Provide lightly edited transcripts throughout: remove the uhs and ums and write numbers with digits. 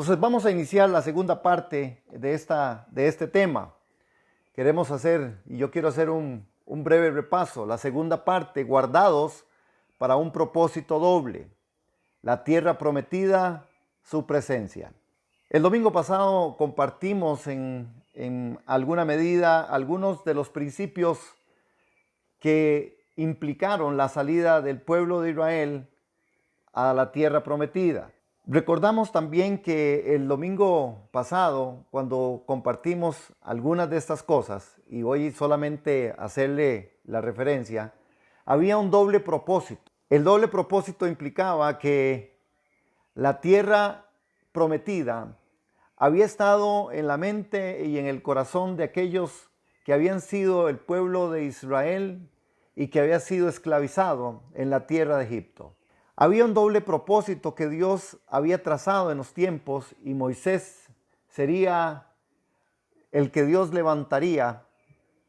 Entonces vamos a iniciar la segunda parte de este tema. Queremos hacer, y yo quiero hacer un breve repaso. La segunda parte, guardados para un propósito doble. La tierra prometida, su presencia. El domingo pasado compartimos en alguna medida algunos de los principios que implicaron la salida del pueblo de Israel a la tierra prometida. Recordamos también que el domingo pasado, cuando compartimos algunas de estas cosas, y voy solamente a hacerle la referencia, había un doble propósito. El doble propósito implicaba que la tierra prometida había estado en la mente y en el corazón de aquellos que habían sido el pueblo de Israel y que había sido esclavizado en la tierra de Egipto. Había un doble propósito que Dios había trazado en los tiempos y Moisés sería el que Dios levantaría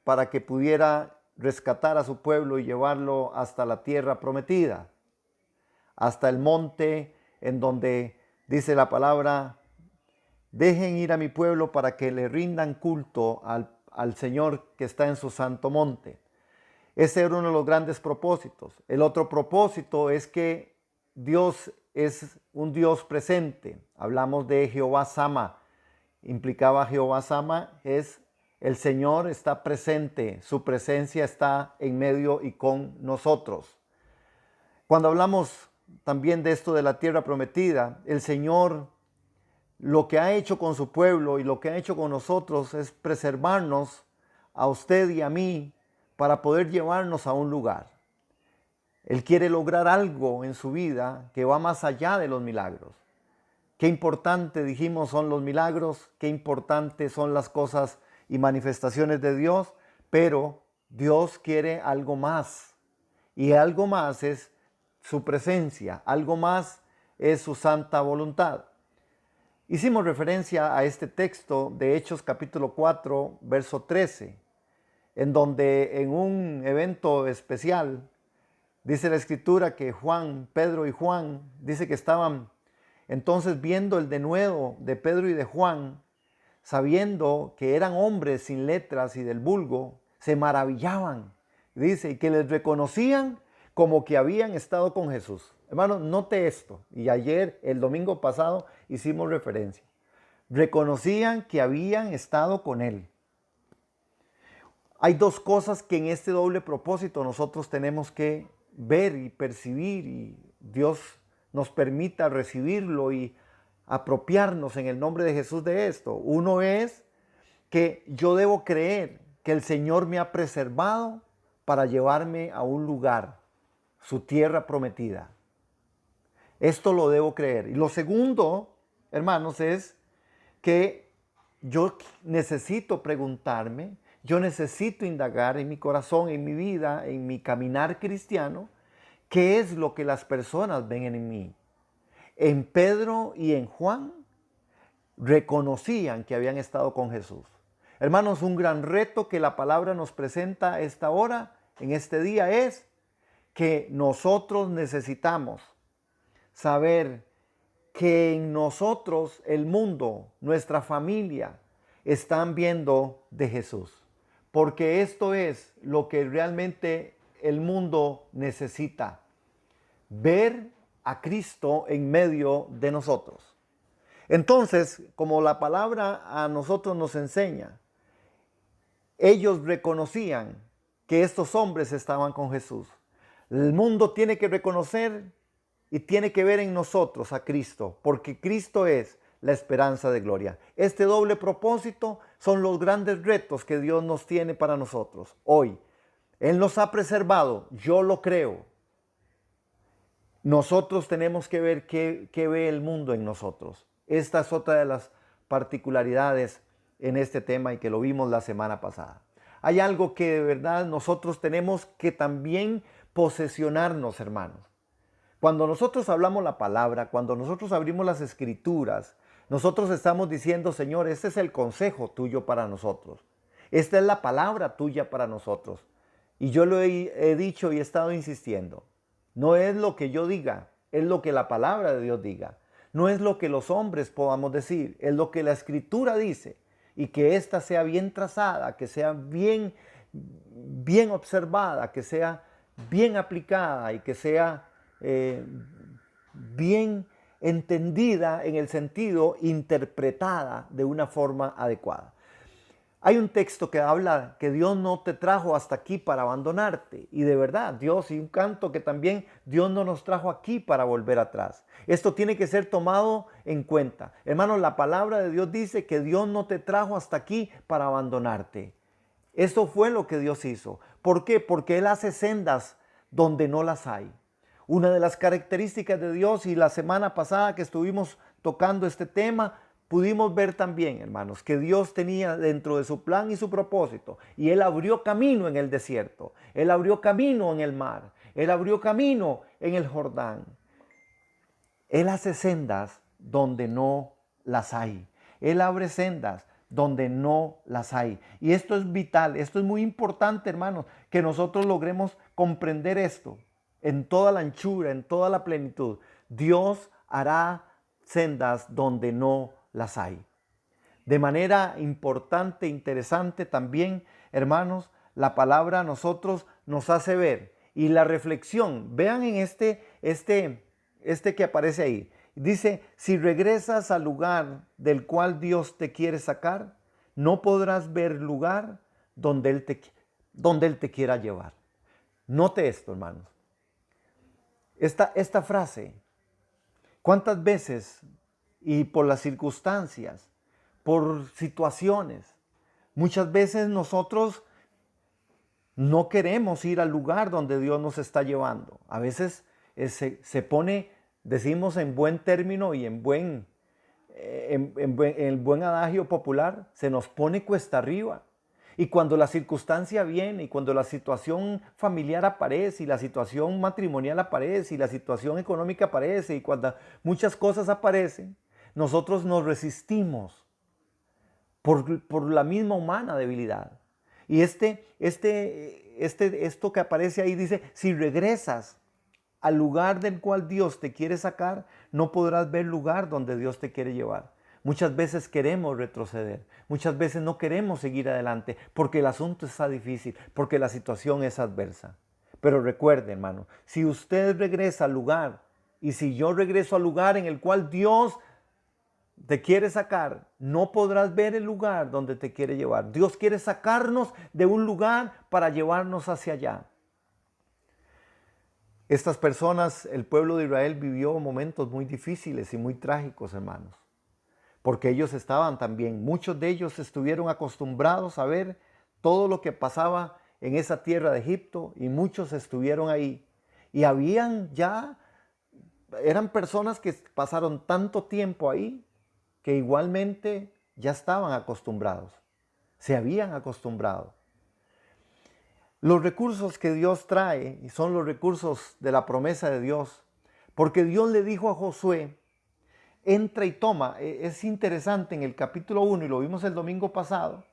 para que pudiera rescatar a su pueblo y llevarlo hasta la tierra prometida, hasta el monte en donde dice la palabra: dejen ir a mi pueblo para que le rindan culto al Señor que está en su santo monte. Ese era uno de los grandes propósitos. El otro propósito es que Dios es un Dios presente. Hablamos de Jehová Sama. Implicaba Jehová Sama es el Señor está presente. Su presencia está en medio y con nosotros. Cuando hablamos también de esto de la tierra prometida, el Señor lo que ha hecho con su pueblo y lo que ha hecho con nosotros es preservarnos a usted y a mí para poder llevarnos a un lugar. Él quiere lograr algo en su vida que va más allá de los milagros. Qué importante, dijimos, son los milagros, qué importante son las cosas y manifestaciones de Dios, pero Dios quiere algo más. Y algo más es su presencia, algo más es su santa voluntad. Hicimos referencia a este texto de Hechos capítulo 4, verso 13, en donde en un evento especial dice la escritura que Pedro y Juan, dice que estaban entonces viendo el denuedo de Pedro y de Juan, sabiendo que eran hombres sin letras y del vulgo, se maravillaban. Dice, y que les reconocían como que habían estado con Jesús. Hermano, note esto, y ayer, el domingo pasado, hicimos referencia. Reconocían que habían estado con Él. Hay dos cosas que en este doble propósito nosotros tenemos que ver y percibir, y Dios nos permita recibirlo y apropiarnos en el nombre de Jesús de esto. Uno es que yo debo creer que el Señor me ha preservado para llevarme a un lugar, su tierra prometida. Esto lo debo creer. Y lo segundo, hermanos, es que yo necesito preguntarme, yo necesito indagar en mi corazón, en mi vida, en mi caminar cristiano, qué es lo que las personas ven en mí. En Pedro y en Juan reconocían que habían estado con Jesús. Hermanos, un gran reto que la palabra nos presenta a esta hora, en este día, es que nosotros necesitamos saber que en nosotros el mundo, nuestra familia, están viendo de Jesús. Porque esto es lo que realmente el mundo necesita. Ver a Cristo en medio de nosotros. Entonces, como la palabra a nosotros nos enseña, ellos reconocían que estos hombres estaban con Jesús. El mundo tiene que reconocer y tiene que ver en nosotros a Cristo, porque Cristo es la esperanza de gloria. Este doble propósito son los grandes retos que Dios nos tiene para nosotros hoy. Él nos ha preservado, yo lo creo. Nosotros tenemos que ver qué ve el mundo en nosotros. Esta es otra de las particularidades en este tema y que lo vimos la semana pasada. Hay algo que de verdad nosotros tenemos que también posesionarnos, hermanos. Cuando nosotros hablamos la palabra, cuando nosotros abrimos las escrituras, nosotros estamos diciendo, Señor, este es el consejo tuyo para nosotros. Esta es la palabra tuya para nosotros. Y yo lo he dicho y he estado insistiendo. No es lo que yo diga, es lo que la palabra de Dios diga. no es lo que los hombres podamos decir, es lo que la Escritura dice, y que ésta sea bien trazada, que sea bien observada, que sea bien aplicada y que sea bien entendida en el sentido interpretada de una forma adecuada. Hay un texto que habla que Dios no te trajo hasta aquí para abandonarte. Y de verdad, Dios, y un canto que también Dios no nos trajo aquí para volver atrás. Esto tiene que ser tomado en cuenta. Hermanos, la palabra de Dios dice que Dios no te trajo hasta aquí para abandonarte. Eso fue lo que Dios hizo. ¿Por qué? Porque Él hace sendas donde no las hay. Una de las características de Dios, y la semana pasada que estuvimos tocando este tema, pudimos ver también, hermanos, que Dios tenía dentro de su plan y su propósito, y Él abrió camino en el desierto, Él abrió camino en el mar, Él abrió camino en el Jordán. Él hace sendas donde no las hay. Él abre sendas donde no las hay. Y esto es vital, esto es muy importante, hermanos, que nosotros logremos comprender esto en toda la anchura, en toda la plenitud. Dios hará sendas donde no las hay. De manera importante, interesante también, hermanos, la palabra a nosotros nos hace ver. Y la reflexión, vean en este que aparece ahí. Dice, si regresas al lugar del cual Dios te quiere sacar, no podrás ver lugar donde Él te quiera llevar. Note esto, hermanos. Esta frase, ¿cuántas veces y por las circunstancias, por situaciones, muchas veces nosotros no queremos ir al lugar donde Dios nos está llevando? A veces se pone, decimos en buen término y en el buen adagio popular, se nos pone cuesta arriba. Y cuando la circunstancia viene, y cuando la situación familiar aparece, y la situación matrimonial aparece, y la situación económica aparece, y cuando muchas cosas aparecen, nosotros nos resistimos por la misma humana debilidad. Y esto que aparece ahí dice, si regresas al lugar del cual Dios te quiere sacar, no podrás ver lugar donde Dios te quiere llevar. Muchas veces queremos retroceder, muchas veces no queremos seguir adelante porque el asunto está difícil, porque la situación es adversa. Pero recuerde, hermano, si usted regresa al lugar y si yo regreso al lugar en el cual Dios te quiere sacar, no podrás ver el lugar donde te quiere llevar. Dios quiere sacarnos de un lugar para llevarnos hacia allá. Estas personas, el pueblo de Israel vivió momentos muy difíciles y muy trágicos, hermanos. Porque ellos estaban también, muchos de ellos estuvieron acostumbrados a ver todo lo que pasaba en esa tierra de Egipto y muchos estuvieron ahí. Y eran personas que pasaron tanto tiempo ahí que igualmente ya estaban acostumbrados, se habían acostumbrado. Los recursos que Dios trae y son los recursos de la promesa de Dios, porque Dios le dijo a Josué, entra y toma. Es interesante en el capítulo 1, y lo vimos el domingo pasado,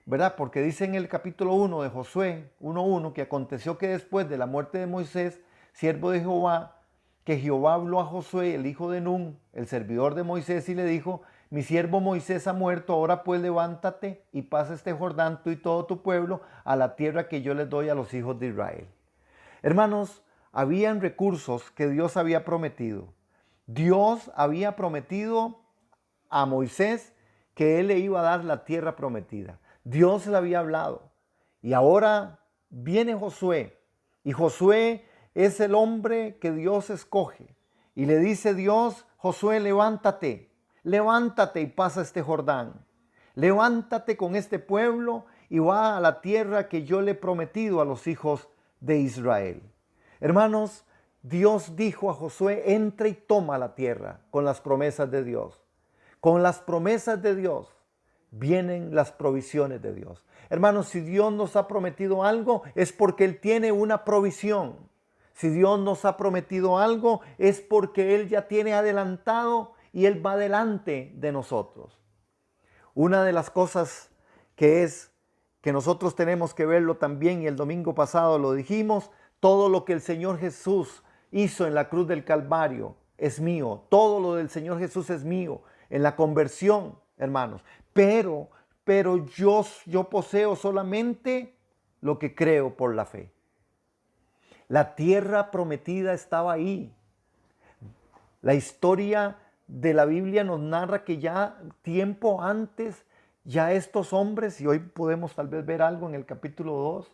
¿verdad? Porque dice en el capítulo 1 de Josué 1:1 que aconteció que después de la muerte de Moisés, siervo de Jehová, que Jehová habló a Josué, el hijo de Nun, el servidor de Moisés, y le dijo, mi siervo Moisés ha muerto, ahora pues levántate y pasa este Jordán, tú y todo tu pueblo, a la tierra que yo les doy a los hijos de Israel. Hermanos, habían recursos que Dios había prometido. Dios había prometido a Moisés que él le iba a dar la tierra prometida. Dios le había hablado. Y ahora viene Josué. Y Josué es el hombre que Dios escoge. Y le dice Dios, Josué, levántate y pasa este Jordán. Levántate con este pueblo y va a la tierra que yo le he prometido a los hijos de Israel. Hermanos, Dios dijo a Josué, entra y toma la tierra con las promesas de Dios. Con las promesas de Dios vienen las provisiones de Dios. Hermanos, si Dios nos ha prometido algo, es porque Él tiene una provisión. Si Dios nos ha prometido algo, es porque Él ya tiene adelantado y Él va delante de nosotros. Una de las cosas que nosotros tenemos que verlo también, y el domingo pasado lo dijimos, todo lo que el Señor Jesús hizo en la cruz del Calvario es mío, todo lo del Señor Jesús es mío, en la conversión, hermanos. Pero yo poseo solamente lo que creo por la fe. La tierra prometida estaba ahí. La historia de la Biblia nos narra que ya tiempo antes, ya estos hombres, y hoy podemos tal vez ver algo en el capítulo 2,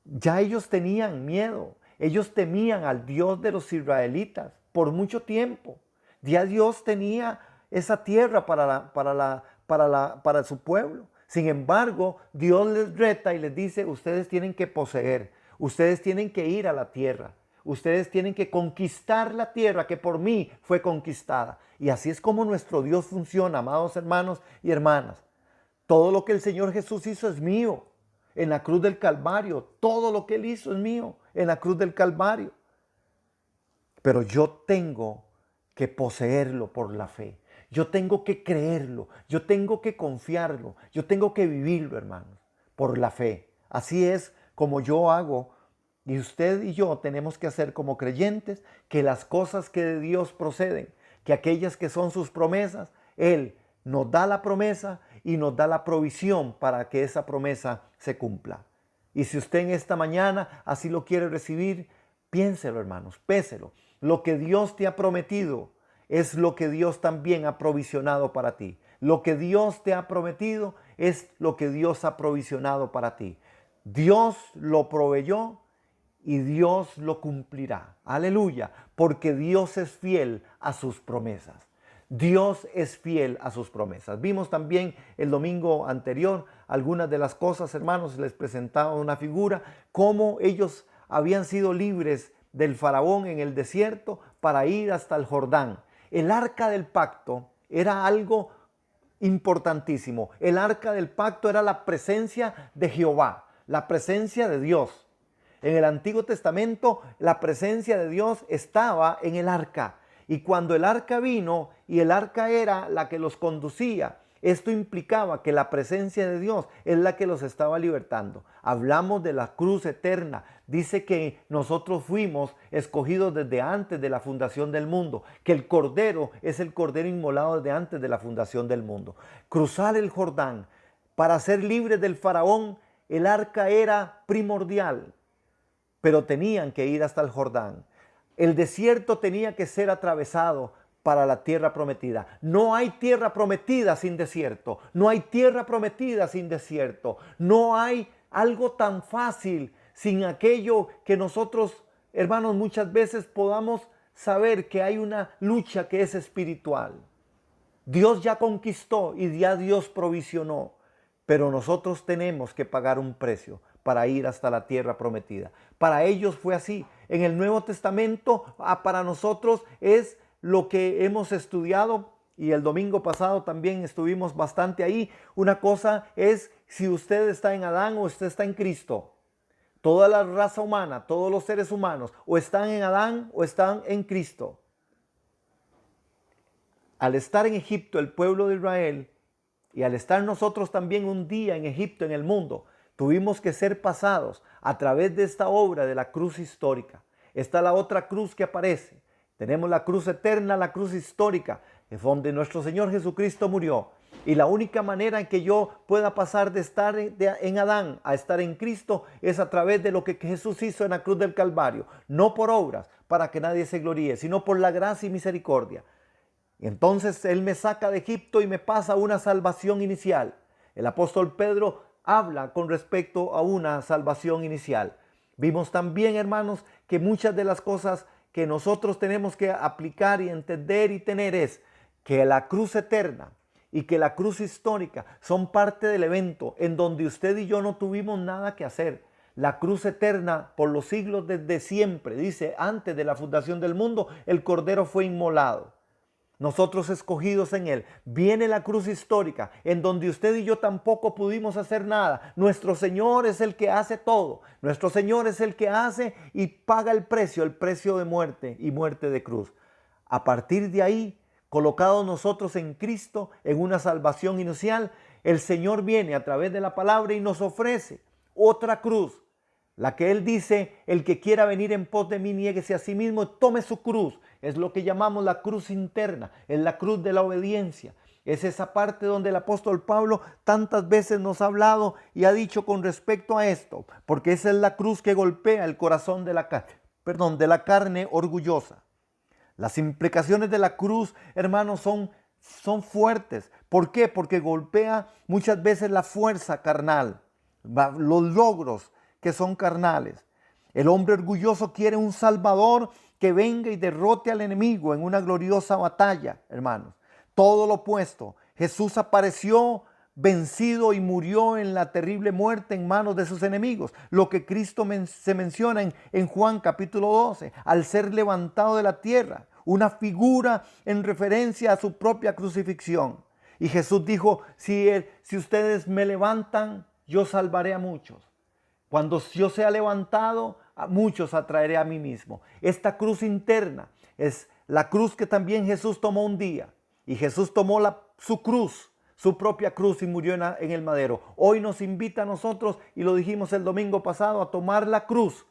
ya ellos tenían miedo, ellos temían al Dios de los israelitas por mucho tiempo. Ya Dios tenía esa tierra para su pueblo. Sin embargo, Dios les reta y les dice, ustedes tienen que poseer, ustedes tienen que ir a la tierra. Ustedes tienen que conquistar la tierra que por mí fue conquistada. Y así es como nuestro Dios funciona, amados hermanos y hermanas. Todo lo que el Señor Jesús hizo es mío. En la cruz del Calvario, todo lo que Él hizo es mío. En la cruz del Calvario. Pero yo tengo que poseerlo por la fe. Yo tengo que creerlo. Yo tengo que confiarlo. Yo tengo que vivirlo, hermanos, por la fe. Así es como yo hago. Y usted y yo tenemos que hacer como creyentes que las cosas que de Dios proceden, que aquellas que son sus promesas, Él nos da la promesa y nos da la provisión para que esa promesa se cumpla. Y si usted en esta mañana así lo quiere recibir, piénselo, hermanos, péselo. Lo que Dios te ha prometido es lo que Dios también ha provisionado para ti. Lo que Dios te ha prometido es lo que Dios ha provisionado para ti. Dios lo proveyó y Dios lo cumplirá. Aleluya, porque Dios es fiel a sus promesas. Dios es fiel a sus promesas. Vimos también el domingo anterior algunas de las cosas, hermanos, les presentaba una figura, cómo ellos habían sido libres del faraón en el desierto para ir hasta el Jordán. El arca del pacto era algo importantísimo. El arca del pacto era la presencia de Jehová, la presencia de Dios. En el Antiguo Testamento la presencia de Dios estaba en el arca. Y cuando el arca vino y el arca era la que los conducía, esto implicaba que la presencia de Dios es la que los estaba libertando. Hablamos de la cruz eterna. Dice que nosotros fuimos escogidos desde antes de la fundación del mundo, que el Cordero es el Cordero inmolado desde antes de la fundación del mundo. Cruzar el Jordán para ser libres del faraón, el arca era primordial, pero tenían que ir hasta el Jordán. El desierto tenía que ser atravesado para la tierra prometida. No hay tierra prometida sin desierto. No hay tierra prometida sin desierto. No hay algo tan fácil sin aquello que nosotros, hermanos, muchas veces podamos saber que hay una lucha que es espiritual. Dios ya conquistó y ya Dios provisionó, pero nosotros tenemos que pagar un precio para ir hasta la tierra prometida. Para ellos fue así. En el Nuevo Testamento, para nosotros es lo que hemos estudiado y el domingo pasado también estuvimos bastante ahí. Una cosa es si usted está en Adán o usted está en Cristo. Toda la raza humana, todos los seres humanos, o están en Adán o están en Cristo. Al estar en Egipto el pueblo de Israel y al estar nosotros también un día en Egipto, en el mundo, tuvimos que ser pasados a través de esta obra de la cruz histórica. Está la otra cruz que aparece. Tenemos la cruz eterna, la cruz histórica, es donde nuestro Señor Jesucristo murió. Y la única manera en que yo pueda pasar de estar en Adán a estar en Cristo es a través de lo que Jesús hizo en la cruz del Calvario. No por obras, para que nadie se gloríe, sino por la gracia y misericordia. Entonces Él me saca de Egipto y me pasa una salvación inicial. El apóstol Pedro habla con respecto a una salvación inicial. Vimos también, hermanos, que muchas de las cosas que nosotros tenemos que aplicar y entender y tener es que la cruz eterna y que la cruz histórica son parte del evento en donde usted y yo no tuvimos nada que hacer. La cruz eterna por los siglos desde siempre, dice, antes de la fundación del mundo, el Cordero fue inmolado. Nosotros escogidos en Él. Viene la cruz histórica en donde usted y yo tampoco pudimos hacer nada. Nuestro Señor es el que hace todo. Nuestro Señor es el que hace y paga el precio de muerte y muerte de cruz. A partir de ahí, colocados nosotros en Cristo, en una salvación inicial, el Señor viene a través de la palabra y nos ofrece otra cruz. La que Él dice, el que quiera venir en pos de mí, niéguese a sí mismo y tome su cruz. Es lo que llamamos la cruz interna, es la cruz de la obediencia. Es esa parte donde el apóstol Pablo tantas veces nos ha hablado y ha dicho con respecto a esto, porque esa es la cruz que golpea el corazón de la carne orgullosa. Las implicaciones de la cruz, hermanos, son fuertes. ¿Por qué? Porque golpea muchas veces la fuerza carnal, los logros que son carnales. El hombre orgulloso quiere un Salvador que venga y derrote al enemigo en una gloriosa batalla, hermanos. Todo lo opuesto. Jesús apareció vencido y murió en la terrible muerte en manos de sus enemigos. Lo que Cristo se menciona en Juan capítulo 12, al ser levantado de la tierra, una figura en referencia a su propia crucifixión. Y Jesús dijo, si ustedes me levantan, yo salvaré a muchos. Cuando yo sea levantado, a muchos atraeré a mí mismo. Esta cruz interna es la cruz que también Jesús tomó un día. Y Jesús tomó su cruz, su propia cruz, y murió en el madero. Hoy nos invita a nosotros, y lo dijimos el domingo pasado, a tomar la cruz.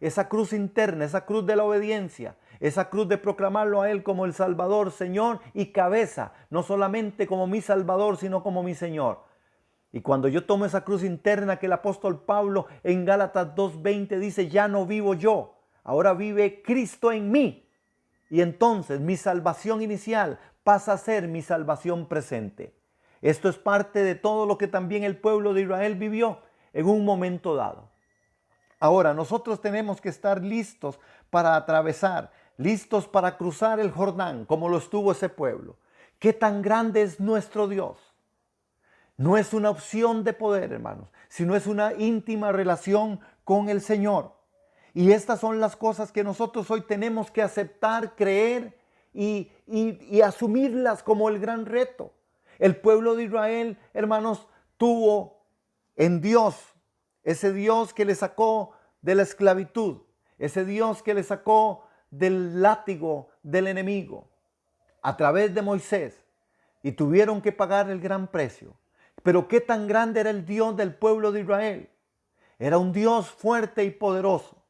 Esa cruz interna, esa cruz de la obediencia, esa cruz de proclamarlo a Él como el Salvador, Señor y cabeza. No solamente como mi Salvador, sino como mi Señor. Y cuando yo tomo esa cruz interna que el apóstol Pablo en Gálatas 2:20 dice, ya no vivo yo, ahora vive Cristo en mí. Y entonces mi salvación inicial pasa a ser mi salvación presente. Esto es parte de todo lo que también el pueblo de Israel vivió en un momento dado. Ahora, nosotros tenemos que estar listos para atravesar, listos para cruzar el Jordán, como lo estuvo ese pueblo. ¿Qué tan grande es nuestro Dios? No es una opción de poder, hermanos, sino es una íntima relación con el Señor. Y estas son las cosas que nosotros hoy tenemos que aceptar, creer y asumirlas como el gran reto. El pueblo de Israel, hermanos, tuvo en Dios, ese Dios que le sacó de la esclavitud, ese Dios que le sacó del látigo del enemigo, a través de Moisés, y tuvieron que pagar el gran precio. Pero qué tan grande era el Dios del pueblo de Israel. Era un Dios fuerte y poderoso.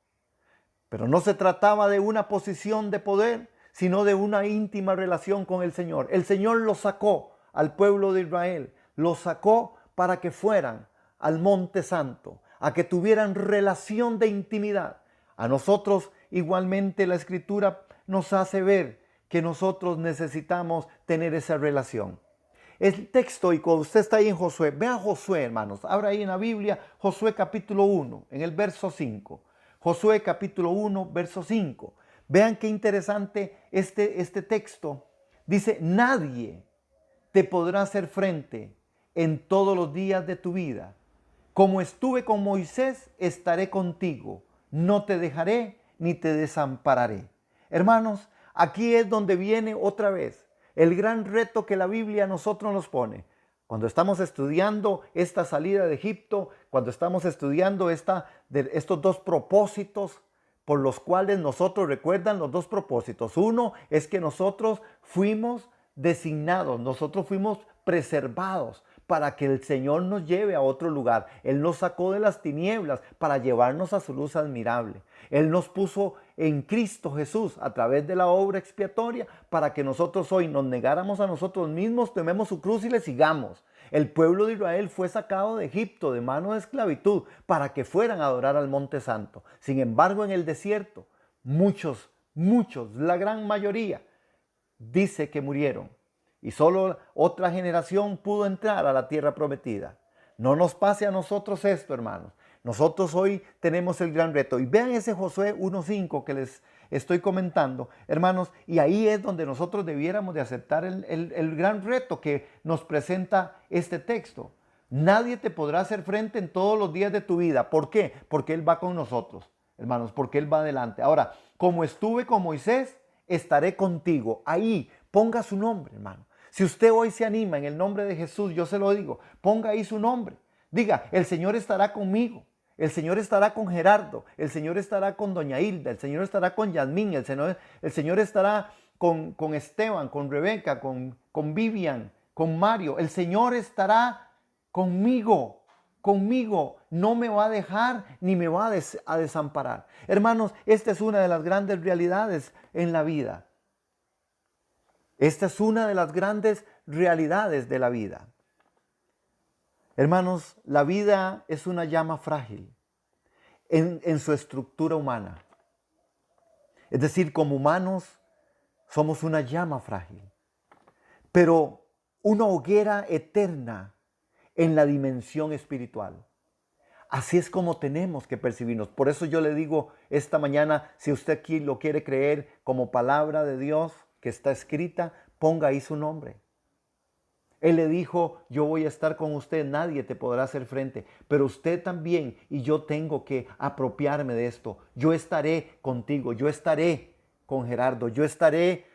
Pero no se trataba de una posición de poder, sino de una íntima relación con el Señor. El Señor lo sacó al pueblo de Israel, lo sacó para que fueran al Monte Santo, a que tuvieran relación de intimidad. A nosotros igualmente la Escritura nos hace ver que nosotros necesitamos tener esa relación. El texto, y cuando usted está ahí en Josué, vea Josué, hermanos, abra ahí en la Biblia Josué capítulo 1, en el verso 5. Josué capítulo 1, verso 5. Vean qué interesante este texto. Dice, nadie te podrá hacer frente en todos los días de tu vida. Como estuve con Moisés, estaré contigo. No te dejaré ni te desampararé. Hermanos, aquí es donde viene otra vez el gran reto que la Biblia a nosotros nos pone. Cuando estamos estudiando esta salida de Egipto, cuando estamos estudiando estos dos propósitos por los cuales nosotros, recuerdan los dos propósitos. Uno es que nosotros fuimos designados, nosotros fuimos preservados para que el Señor nos lleve a otro lugar. Él nos sacó de las tinieblas para llevarnos a su luz admirable. Él nos puso en Cristo Jesús a través de la obra expiatoria para que nosotros hoy nos negáramos a nosotros mismos, tomemos su cruz y le sigamos. El pueblo de Israel fue sacado de Egipto de mano de esclavitud para que fueran a adorar al Monte Santo. Sin embargo, en el desierto, muchos, la gran mayoría, dice que murieron. Y solo otra generación pudo entrar a la tierra prometida. No nos pase a nosotros esto, hermanos. Nosotros hoy tenemos el gran reto. Y vean ese Josué 1:5 que les estoy comentando, hermanos. Y ahí es donde nosotros debiéramos de aceptar el gran reto que nos presenta este texto. Nadie te podrá hacer frente en todos los días de tu vida. ¿Por qué? Porque Él va con nosotros, hermanos, porque Él va adelante. Ahora, como estuve con Moisés, estaré contigo. Ahí ponga su nombre, hermano. Si usted hoy se anima en el nombre de Jesús, yo se lo digo, ponga ahí su nombre. Diga, el Señor estará conmigo, el Señor estará con Gerardo, el Señor estará con doña Hilda, el Señor estará con Yasmín, el Señor estará con Esteban, con Rebeca, con Vivian, con Mario. El Señor estará conmigo. conmigo, no me va a dejar ni me va a desamparar. Hermanos, esta es una de las grandes realidades en la vida. Esta es una de las grandes realidades de la vida. Hermanos, la vida es una llama frágil en su estructura humana. Es decir, como humanos somos una llama frágil, pero una hoguera eterna en la dimensión espiritual. Así es como tenemos que percibirnos. Por eso yo le digo esta mañana, si usted aquí lo quiere creer como palabra de Dios que está escrita, ponga ahí su nombre. Él le dijo, yo voy a estar con usted, nadie te podrá hacer frente, pero usted también y yo tengo que apropiarme de esto. Yo estaré contigo, yo estaré con Gerardo, yo estaré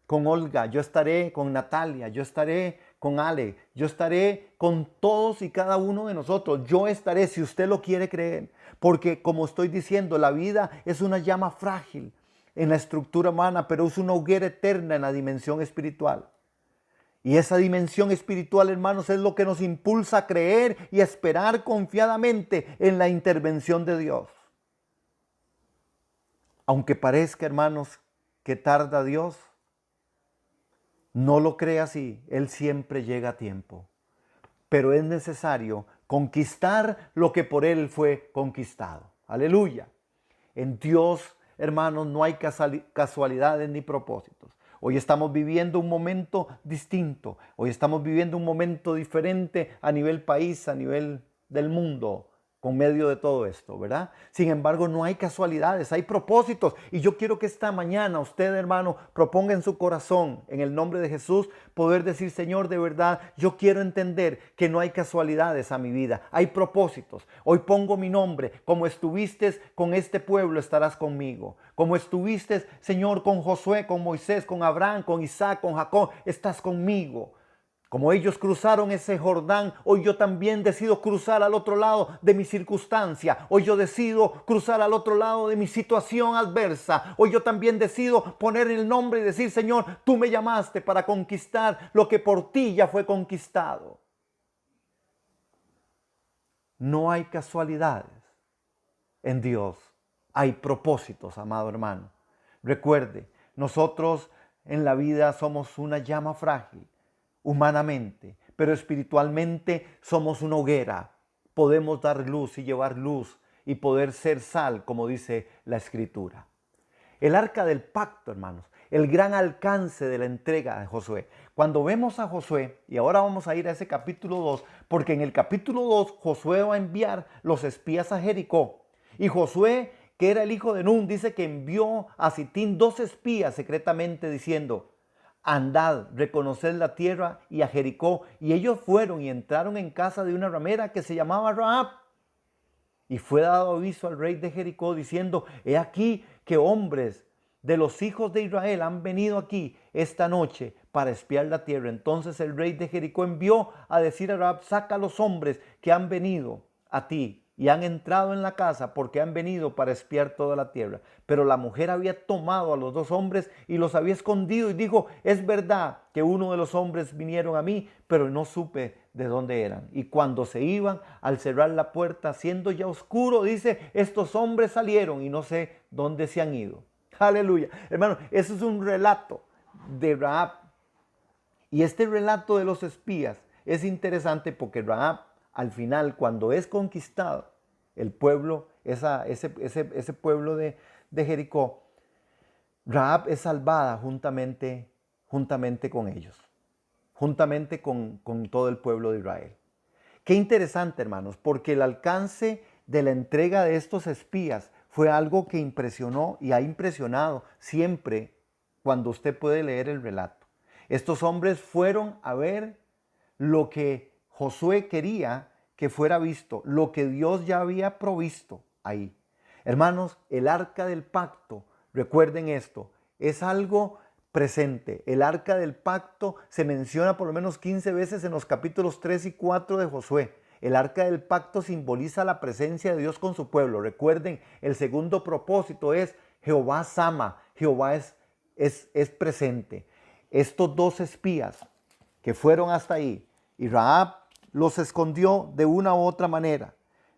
con Olga, yo estaré con Natalia, yo estaré con Ale, yo estaré con todos y cada uno de nosotros. Yo estaré si usted lo quiere creer, porque como estoy diciendo, la vida es una llama frágil en la estructura humana, pero es una hoguera eterna en la dimensión espiritual. Y esa dimensión espiritual, hermanos, es lo que nos impulsa a creer y a esperar confiadamente en la intervención de Dios. Aunque parezca, hermanos, que tarda Dios, no lo crea así, Él siempre llega a tiempo. Pero es necesario conquistar lo que por Él fue conquistado. Aleluya. En Dios, hermanos, no hay casualidades ni propósitos. Hoy estamos viviendo un momento distinto. Hoy estamos viviendo un momento diferente a nivel país, a nivel del mundo, con medio de todo esto, ¿verdad? Sin embargo, no hay casualidades, hay propósitos. Y yo quiero que esta mañana usted, hermano, proponga en su corazón, en el nombre de Jesús, poder decir, Señor, de verdad, yo quiero entender que no hay casualidades a mi vida, hay propósitos. Hoy pongo mi nombre, como estuviste con este pueblo, estarás conmigo. Como estuviste, Señor, con Josué, con Moisés, con Abraham, con Isaac, con Jacob, estás conmigo. Como ellos cruzaron ese Jordán, hoy yo también decido cruzar al otro lado de mi circunstancia. Hoy yo decido cruzar al otro lado de mi situación adversa. Hoy yo también decido poner el nombre y decir, Señor, tú me llamaste para conquistar lo que por ti ya fue conquistado. No hay casualidades en Dios. Hay propósitos, amado hermano. Recuerde, nosotros en la vida somos una llama frágil. Humanamente, pero espiritualmente somos una hoguera. Podemos dar luz y llevar luz y poder ser sal, como dice la Escritura. El arca del pacto, hermanos, el gran alcance de la entrega de Josué. Cuando vemos a Josué, y ahora vamos a ir a ese capítulo 2, porque en el capítulo 2 Josué va a enviar los espías a Jericó. Y Josué, que era el hijo de Nun, dice que envió a Sitín 2 espías secretamente diciendo, andad, reconoced la tierra y a Jericó. Y ellos fueron y entraron en casa de una ramera que se llamaba Rahab. Y fue dado aviso al rey de Jericó diciendo, he aquí que hombres de los hijos de Israel han venido aquí esta noche para espiar la tierra. Entonces el rey de Jericó envió a decir a Rahab, saca a los hombres que han venido a ti y han entrado en la casa porque han venido para espiar toda la tierra. Pero la mujer había tomado a los 2 hombres y los había escondido y dijo, es verdad que uno de los hombres vinieron a mí, pero no supe de dónde eran. Y cuando se iban, al cerrar la puerta, siendo ya oscuro, dice, estos hombres salieron y no sé dónde se han ido. Aleluya. Hermano, eso es un relato de Rahab. Y este relato de los espías es interesante porque Rahab, al final, cuando es conquistado el pueblo, ese pueblo de Jericó, Rahab es salvada juntamente con ellos, juntamente con todo el pueblo de Israel. Qué interesante, hermanos, porque el alcance de la entrega de estos espías fue algo que impresionó y ha impresionado siempre cuando usted puede leer el relato. Estos hombres fueron a ver lo que Josué quería que fuera visto, lo que Dios ya había provisto ahí. Hermanos, el arca del pacto, recuerden esto, es algo presente. El arca del pacto se menciona por lo menos 15 veces en los capítulos 3 y 4 de Josué. El arca del pacto simboliza la presencia de Dios con su pueblo. Recuerden, el segundo propósito es Jehová Sama, Jehová es presente. Estos 2 espías que fueron hasta ahí, y Rahab los escondió de una u otra manera,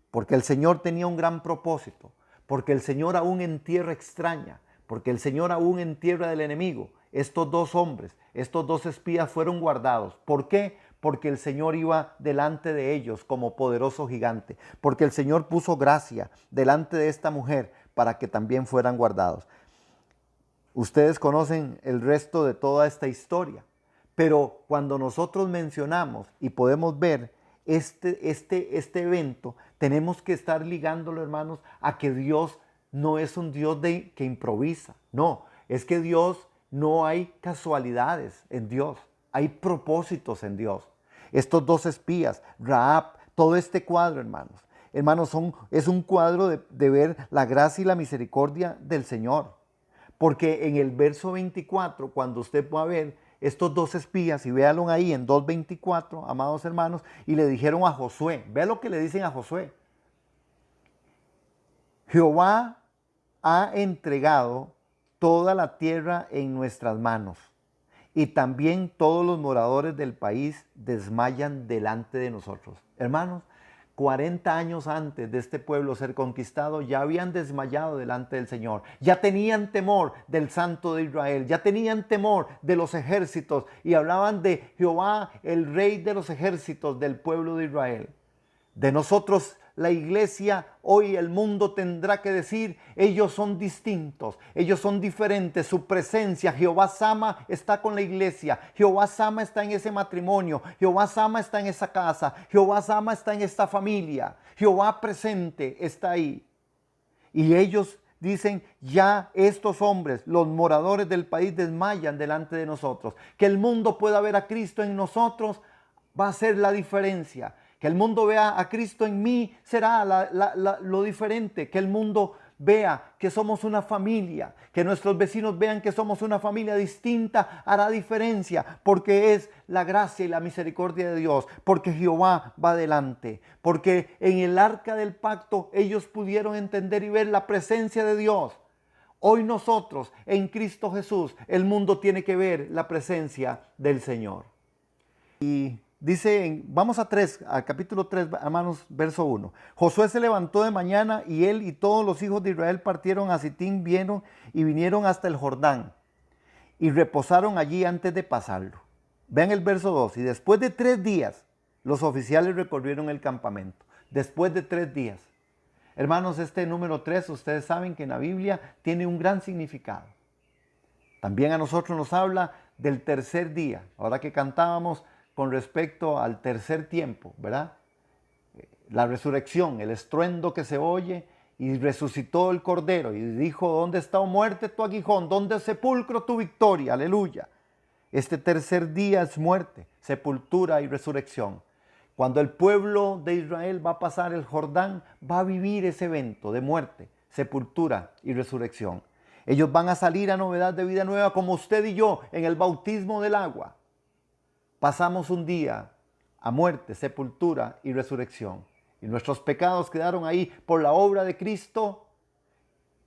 porque el Señor tenía un gran propósito, porque el Señor aún en tierra extraña, porque el Señor aún en tierra del enemigo, estos dos hombres, estos dos espías fueron guardados. ¿Por qué? Porque el Señor iba delante de ellos como poderoso gigante, porque el Señor puso gracia delante de esta mujer para que también fueran guardados. Ustedes conocen el resto de toda esta historia, pero cuando nosotros mencionamos y podemos ver este evento, tenemos que estar ligándolo, hermanos, a que Dios no es un Dios que improvisa. No, es que Dios, no hay casualidades en Dios, hay propósitos en Dios. Estos dos espías, Rahab, todo este cuadro, hermanos, es un cuadro de ver la gracia y la misericordia del Señor. Porque en el verso 24, cuando usted va a ver estos dos espías, y véanlo ahí en 2:24, amados hermanos, y le dijeron a Josué, vea lo que le dicen a Josué: Jehová ha entregado toda la tierra en nuestras manos, y también todos los moradores del país desmayan delante de nosotros. Hermanos, 40 años antes de este pueblo ser conquistado, ya habían desmayado delante del Señor. Ya tenían temor del Santo de Israel, ya tenían temor de los ejércitos y hablaban de Jehová, el Rey de los ejércitos del pueblo de Israel. De nosotros, la iglesia, hoy el mundo tendrá que decir: ellos son distintos, ellos son diferentes, su presencia, Jehová Sama está con la iglesia, Jehová Sama está en ese matrimonio, Jehová Sama está en esa casa, Jehová Sama está en esta familia, Jehová presente está ahí. Y ellos dicen: ya estos hombres, los moradores del país, desmayan delante de nosotros. Que el mundo pueda ver a Cristo en nosotros va a ser la diferencia. Que el mundo vea a Cristo en mí será lo diferente. Que el mundo vea que somos una familia, que nuestros vecinos vean que somos una familia distinta, hará diferencia, porque es la gracia y la misericordia de Dios, porque Jehová va adelante, porque en el arca del pacto ellos pudieron entender y ver la presencia de Dios. Hoy nosotros, en Cristo Jesús, el mundo tiene que ver la presencia del Señor. Y dice, vamos al capítulo 3, hermanos, verso 1. Josué se levantó de mañana y él y todos los hijos de Israel partieron a Sitín, vinieron hasta el Jordán y reposaron allí antes de pasarlo. Vean el verso 2. Y después de 3 días, los oficiales recorrieron el campamento. Después de 3 días. Hermanos, este número 3, ustedes saben que en la Biblia tiene un gran significado. También a nosotros nos habla del tercer día. Ahora que cantábamos con respecto al tercer tiempo, ¿verdad? La resurrección, el estruendo que se oye, y resucitó el Cordero y dijo: ¿dónde está, oh muerte, tu aguijón? ¿Dónde, sepulcro, tu victoria? Aleluya. Este tercer día es muerte, sepultura y resurrección. Cuando el pueblo de Israel va a pasar el Jordán, va a vivir ese evento de muerte, sepultura y resurrección. Ellos van a salir a novedad de vida nueva, como usted y yo en el bautismo del agua. Pasamos un día a muerte, sepultura y resurrección. Y nuestros pecados quedaron ahí por la obra de Cristo,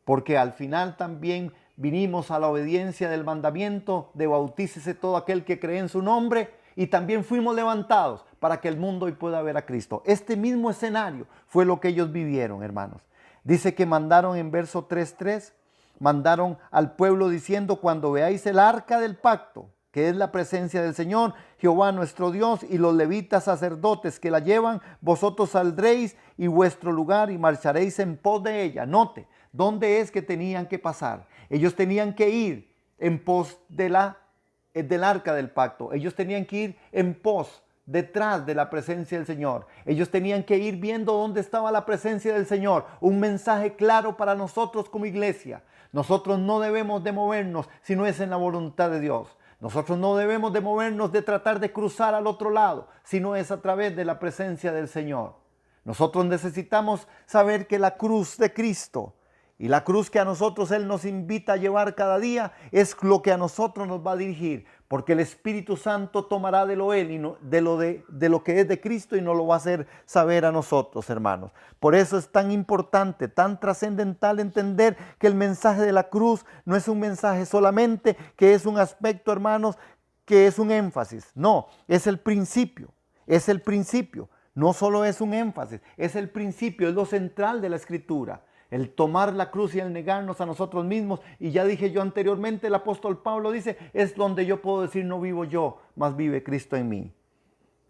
porque al final también vinimos a la obediencia del mandamiento de bautícese todo aquel que cree en su nombre, y también fuimos levantados para que el mundo hoy pueda ver a Cristo. Este mismo escenario fue lo que ellos vivieron, hermanos. Dice que mandaron en verso 3:3, mandaron al pueblo diciendo: cuando veáis el arca del pacto, que es la presencia del Señor, Jehová nuestro Dios, y los levitas sacerdotes que la llevan, vosotros saldréis y vuestro lugar y marcharéis en pos de ella. Note, ¿dónde es que tenían que pasar? Ellos tenían que ir en pos del arca del pacto. Ellos tenían que ir en pos, detrás de la presencia del Señor. Ellos tenían que ir viendo dónde estaba la presencia del Señor. Un mensaje claro para nosotros como iglesia. Nosotros no debemos de movernos si no es en la voluntad de Dios. Nosotros no debemos de movernos de tratar de cruzar al otro lado, si no es a través de la presencia del Señor. Nosotros necesitamos saber que la cruz de Cristo y la cruz que a nosotros Él nos invita a llevar cada día es lo que a nosotros nos va a dirigir, porque el Espíritu Santo tomará de lo Él y de lo que es de Cristo y nos lo va a hacer saber a nosotros, hermanos. Por eso es tan importante, tan trascendental entender que el mensaje de la cruz no es un mensaje solamente que es un aspecto, hermanos, que es un énfasis. No, es el principio. Es el principio. No solo es un énfasis, es el principio, es lo central de la Escritura. El tomar la cruz y el negarnos a nosotros mismos. Y ya dije yo anteriormente, el apóstol Pablo dice, es donde yo puedo decir, no vivo yo, mas vive Cristo en mí.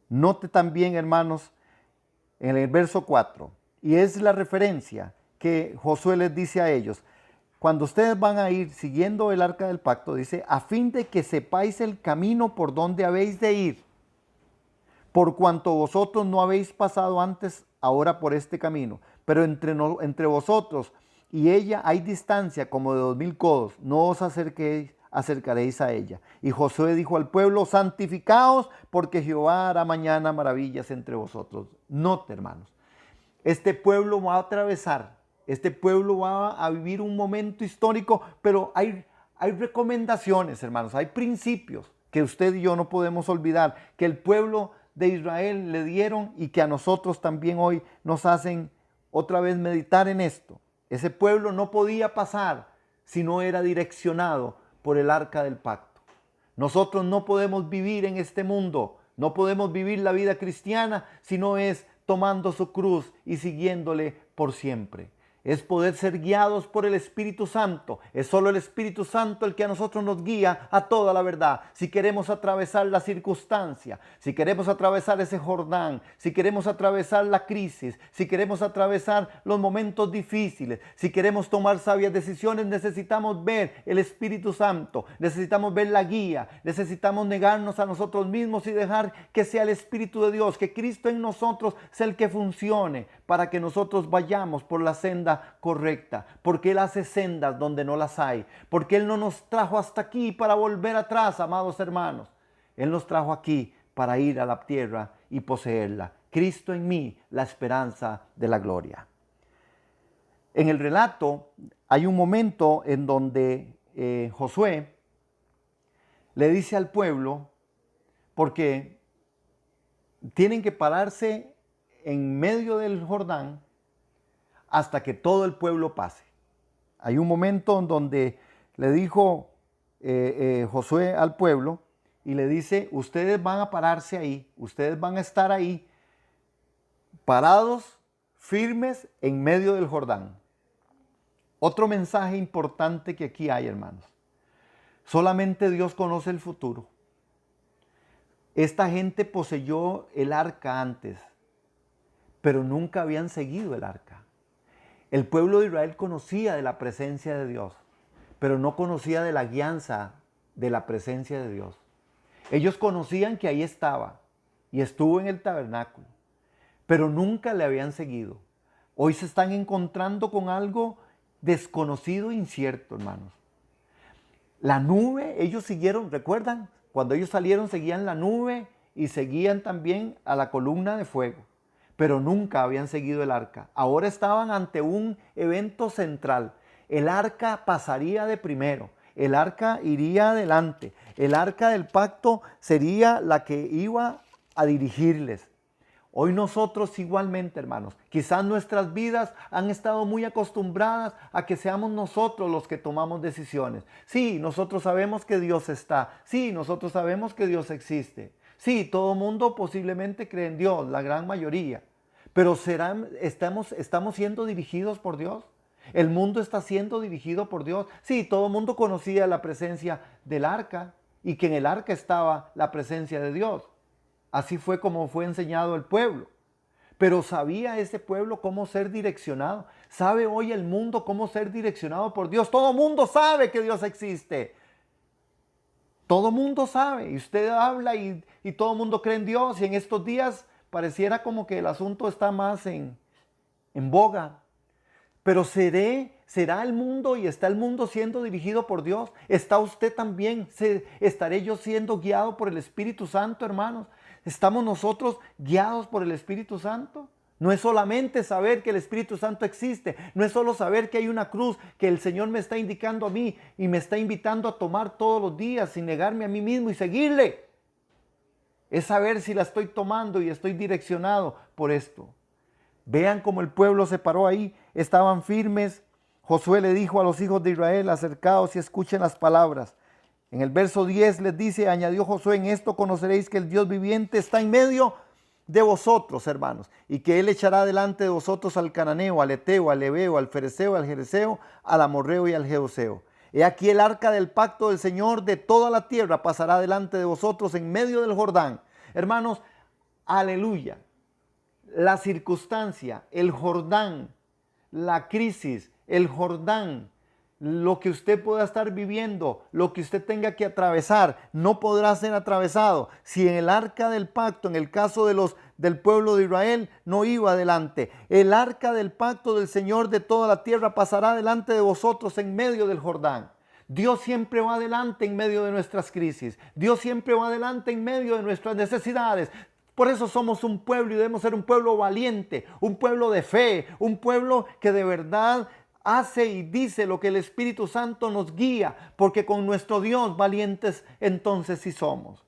Note también, hermanos, en el verso 4, y es la referencia que Josué les dice a ellos. Cuando ustedes van a ir siguiendo el arca del pacto, dice, a fin de que sepáis el camino por donde habéis de ir, por cuanto vosotros no habéis pasado antes ahora por este camino, pero entre vosotros y ella hay distancia como de 2000 codos, no os acercaréis a ella. Y Josué dijo al pueblo, santificaos, porque Jehová hará mañana maravillas entre vosotros. Note, hermanos, este pueblo va a atravesar, este pueblo va a vivir un momento histórico, pero hay recomendaciones, hermanos, hay principios que usted y yo no podemos olvidar, que el pueblo de Israel le dieron y que a nosotros también hoy nos hacen otra vez meditar en esto. Ese pueblo no podía pasar si no era direccionado por el arca del pacto. Nosotros no podemos vivir en este mundo, no podemos vivir la vida cristiana si no es tomando su cruz y siguiéndole por siempre. Es poder ser guiados por el Espíritu Santo. Es solo el Espíritu Santo el que a nosotros nos guía a toda la verdad. Si queremos atravesar la circunstancia, si queremos atravesar ese Jordán, si queremos atravesar la crisis, si queremos atravesar los momentos difíciles, si queremos tomar sabias decisiones, necesitamos ver el Espíritu Santo, necesitamos ver la guía, necesitamos negarnos a nosotros mismos y dejar que sea el Espíritu de Dios, que Cristo en nosotros sea el que funcione para que nosotros vayamos por la senda correcta, porque Él hace sendas donde no las hay, porque Él no nos trajo hasta aquí para volver atrás, amados hermanos. Él nos trajo aquí para ir a la tierra y poseerla. Cristo en mí, la esperanza de la gloria. En el relato hay un momento en donde Josué le dice al pueblo, porque tienen que pararse en medio del Jordán hasta que todo el pueblo pase. Hay un momento en donde le dijo Josué al pueblo y le dice, ustedes van a pararse ahí, ustedes van a estar ahí, parados, firmes en medio del Jordán. Otro mensaje importante que aquí hay, hermanos. Solamente Dios conoce el futuro. Esta gente poseyó el arca antes, pero nunca habían seguido el arca. El pueblo de Israel conocía de la presencia de Dios, pero no conocía de la guianza de la presencia de Dios. Ellos conocían que ahí estaba y estuvo en el tabernáculo, pero nunca le habían seguido. Hoy se están encontrando con algo desconocido e incierto, hermanos. La nube, ellos siguieron, ¿recuerdan? Cuando ellos salieron seguían la nube y seguían también a la columna de fuego, pero nunca habían seguido el arca. Ahora estaban ante un evento central. El arca pasaría de primero, el arca iría adelante, el arca del pacto sería la que iba a dirigirles. Hoy nosotros igualmente, hermanos, quizás nuestras vidas han estado muy acostumbradas a que seamos nosotros los que tomamos decisiones. Sí, nosotros sabemos que Dios está. Sí, nosotros sabemos que Dios existe. Sí, todo mundo posiblemente cree en Dios, la gran mayoría. Pero ¿estamos siendo dirigidos por Dios? ¿El mundo está siendo dirigido por Dios? Sí, todo el mundo conocía la presencia del arca y que en el arca estaba la presencia de Dios. Así fue como fue enseñado el pueblo. Pero ¿sabía ese pueblo cómo ser direccionado? ¿Sabe hoy el mundo cómo ser direccionado por Dios? Todo el mundo sabe que Dios existe. Todo el mundo sabe. Y usted habla y todo el mundo cree en Dios. Y en estos días pareciera como que el asunto está más en boga. Pero ¿será el mundo y está el mundo siendo dirigido por Dios? ¿Está usted también? ¿Estaré yo siendo guiado por el Espíritu Santo, hermanos? ¿Estamos nosotros guiados por el Espíritu Santo? No es solamente saber que el Espíritu Santo existe, no es solo saber que hay una cruz que el Señor me está indicando a mí y me está invitando a tomar todos los días sin negarme a mí mismo y seguirle. Es saber si la estoy tomando y estoy direccionado por esto. Vean cómo el pueblo se paró ahí, estaban firmes. Josué le dijo a los hijos de Israel, acercaos y escuchen las palabras. En el verso 10 les dice, añadió Josué, en esto conoceréis que el Dios viviente está en medio de vosotros, hermanos, y que Él echará delante de vosotros al cananeo, al eteo, al ebeo, al fereceo, al jereseo, al amorreo y al jebuseo. He aquí el arca del pacto del Señor de toda la tierra pasará delante de vosotros en medio del Jordán. Hermanos, aleluya. La circunstancia, el Jordán, la crisis, el Jordán, lo que usted pueda estar viviendo, lo que usted tenga que atravesar, no podrá ser atravesado si en el arca del pacto, en el caso del pueblo de Israel, no iba adelante. El arca del pacto del Señor de toda la tierra pasará delante de vosotros en medio del Jordán. Dios siempre va adelante en medio de nuestras crisis. Dios siempre va adelante en medio de nuestras necesidades. Por eso somos un pueblo y debemos ser un pueblo valiente, un pueblo de fe, un pueblo que de verdad hace y dice lo que el Espíritu Santo nos guía, porque con nuestro Dios valientes entonces sí somos.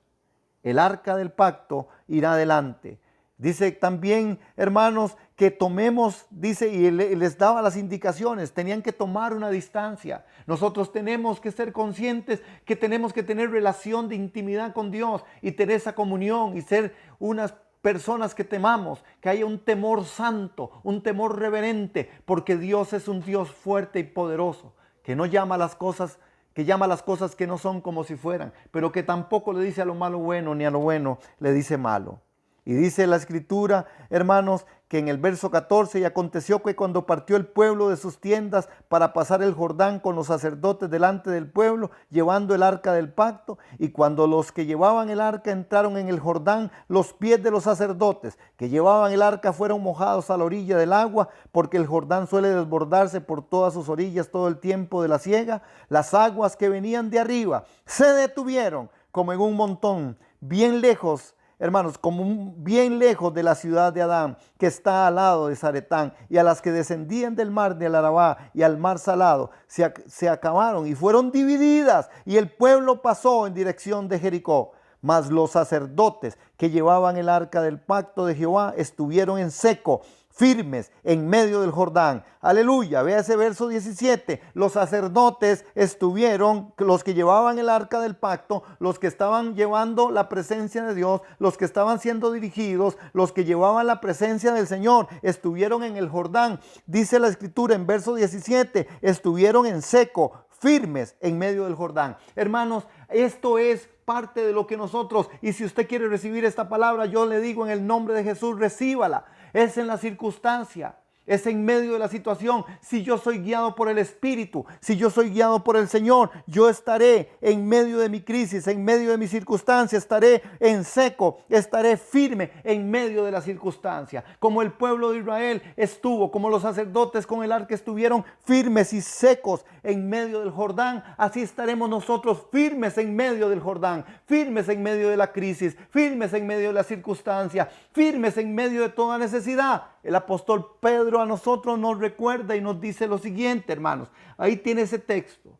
El arca del pacto irá adelante. Dice también, hermanos, que tomemos, dice, y les daba las indicaciones, tenían que tomar una distancia. Nosotros tenemos que ser conscientes que tenemos que tener relación de intimidad con Dios y tener esa comunión y ser unas personas que temamos, que haya un temor santo, un temor reverente, porque Dios es un Dios fuerte y poderoso, que no llama las cosas, que llama las cosas que no son como si fueran, pero que tampoco le dice a lo malo bueno, ni a lo bueno le dice malo. Y dice la Escritura, hermanos, que en el verso 14, y aconteció que cuando partió el pueblo de sus tiendas para pasar el Jordán con los sacerdotes delante del pueblo, llevando el arca del pacto, y cuando los que llevaban el arca entraron en el Jordán, los pies de los sacerdotes que llevaban el arca fueron mojados a la orilla del agua, porque el Jordán suele desbordarse por todas sus orillas todo el tiempo de la siega. Las aguas que venían de arriba se detuvieron como en un montón, bien lejos, hermanos, como bien lejos de la ciudad de Adán, que está al lado de Zaretán, y a las que descendían del mar del Arabá y al mar salado, se acabaron y fueron divididas, y el pueblo pasó en dirección de Jericó. Mas los sacerdotes que llevaban el arca del pacto de Jehová estuvieron en seco, firmes en medio del Jordán. Aleluya, vea ese verso 17. Los sacerdotes estuvieron, los que llevaban el arca del pacto, los que estaban llevando la presencia de Dios, los que estaban siendo dirigidos, los que llevaban la presencia del Señor, estuvieron en el Jordán. Dice la Escritura en verso 17, estuvieron en seco, firmes en medio del Jordán. Hermanos, esto es parte de lo que nosotros, y si usted quiere recibir esta palabra, yo le digo en el nombre de Jesús, recíbala. Es en la circunstancia, es en medio de la situación. Si yo soy guiado por el Espíritu, si yo soy guiado por el Señor, yo estaré en medio de mi crisis, en medio de mi circunstancia, estaré en seco, estaré firme en medio de la circunstancia. Como el pueblo de Israel estuvo, como los sacerdotes con el arca estuvieron firmes y secos en medio del Jordán, así estaremos nosotros firmes en medio del Jordán, firmes en medio de la crisis, firmes en medio de la circunstancia, firmes en medio de toda necesidad. El apóstol Pedro a nosotros nos recuerda y nos dice lo siguiente, hermanos. Ahí tiene ese texto.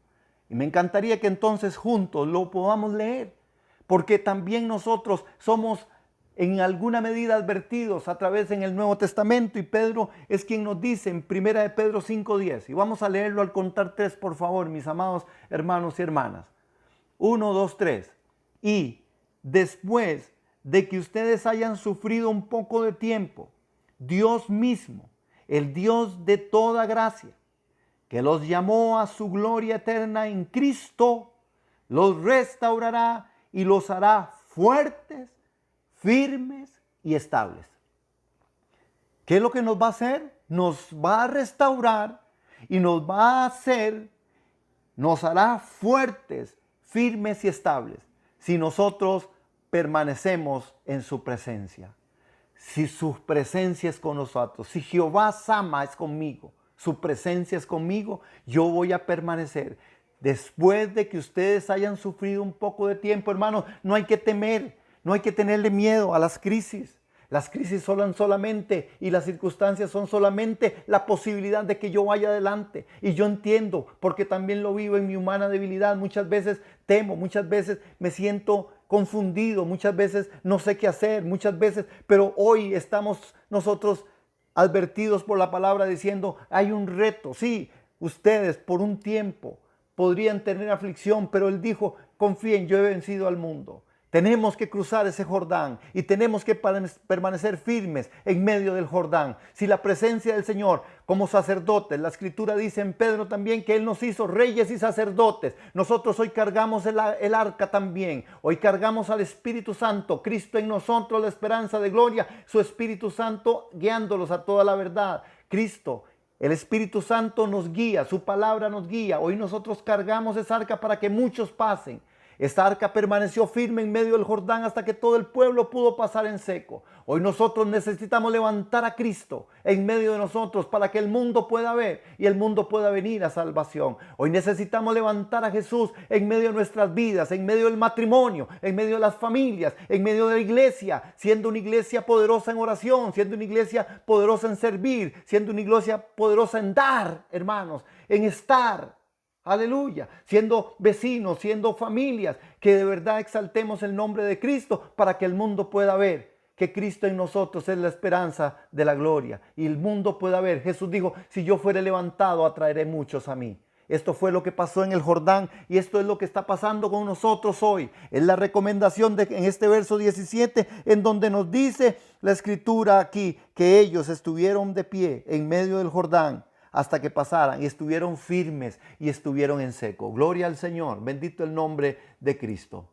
Y me encantaría que entonces juntos lo podamos leer, porque también nosotros somos en alguna medida advertidos a través en el Nuevo Testamento, y Pedro es quien nos dice en 1 de Pedro 5:10, y vamos a leerlo al contar tres, por favor, mis amados hermanos y hermanas. 1, 2, 3. Y después de que ustedes hayan sufrido un poco de tiempo, Dios mismo, el Dios de toda gracia, que los llamó a su gloria eterna en Cristo, los restaurará y los hará fuertes, firmes y estables. ¿Qué es lo que nos va a hacer? Nos va a restaurar y nos va a hacer, nos hará fuertes, firmes y estables, si nosotros permanecemos en su presencia. Si su presencia es con nosotros, si Jehová Sama es conmigo, su presencia es conmigo, yo voy a permanecer. Después de que ustedes hayan sufrido un poco de tiempo, hermanos, no hay que temer, no hay que tenerle miedo a las crisis. Las crisis son solamente, y las circunstancias son solamente la posibilidad de que yo vaya adelante. Y yo entiendo, porque también lo vivo en mi humana debilidad. Muchas veces temo, muchas veces me siento confundido, muchas veces no sé qué hacer, muchas veces, pero hoy estamos nosotros advertidos por la palabra diciendo, hay un reto. Sí, ustedes por un tiempo podrían tener aflicción, pero Él dijo, confíen, yo he vencido al mundo. Tenemos que cruzar ese Jordán y tenemos que permanecer firmes en medio del Jordán. Si la presencia del Señor como sacerdotes, la Escritura dice en Pedro también que Él nos hizo reyes y sacerdotes. Nosotros hoy cargamos el arca también. Hoy cargamos al Espíritu Santo, Cristo en nosotros, la esperanza de gloria, su Espíritu Santo guiándolos a toda la verdad. Cristo, el Espíritu Santo nos guía, su palabra nos guía. Hoy nosotros cargamos esa arca para que muchos pasen. Esta arca permaneció firme en medio del Jordán hasta que todo el pueblo pudo pasar en seco. Hoy nosotros necesitamos levantar a Cristo en medio de nosotros para que el mundo pueda ver y el mundo pueda venir a salvación. Hoy necesitamos levantar a Jesús en medio de nuestras vidas, en medio del matrimonio, en medio de las familias, en medio de la iglesia, siendo una iglesia poderosa en oración, siendo una iglesia poderosa en servir, siendo una iglesia poderosa en dar, hermanos, en estar. Aleluya, siendo vecinos, siendo familias, que de verdad exaltemos el nombre de Cristo para que el mundo pueda ver que Cristo en nosotros es la esperanza de la gloria. Y el mundo pueda ver, Jesús dijo, si yo fuere levantado, atraeré muchos a mí. Esto fue lo que pasó en el Jordán y esto es lo que está pasando con nosotros hoy. Es la recomendación en este verso 17 en donde nos dice la Escritura aquí que ellos estuvieron de pie en medio del Jordán hasta que pasaran y estuvieron firmes y estuvieron en seco. Gloria al Señor, bendito el nombre de Cristo.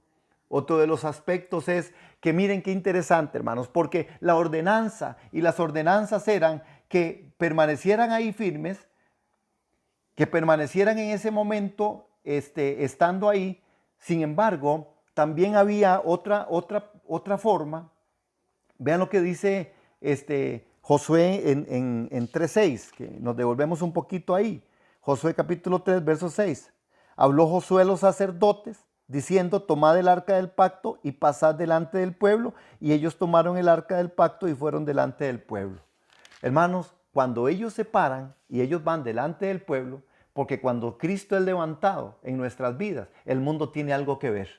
Otro de los aspectos es que miren qué interesante, hermanos, porque la ordenanza y las ordenanzas eran que permanecieran ahí firmes, que permanecieran en ese momento estando ahí. Sin embargo, también había otra forma. Vean lo que dice Josué en 3:6, que nos devolvemos un poquito ahí. Josué capítulo 3, verso 6. Habló Josué a los sacerdotes, diciendo, tomad el arca del pacto y pasad delante del pueblo. Y ellos tomaron el arca del pacto y fueron delante del pueblo. Hermanos, cuando ellos se paran y ellos van delante del pueblo, porque cuando Cristo es levantado en nuestras vidas, el mundo tiene algo que ver.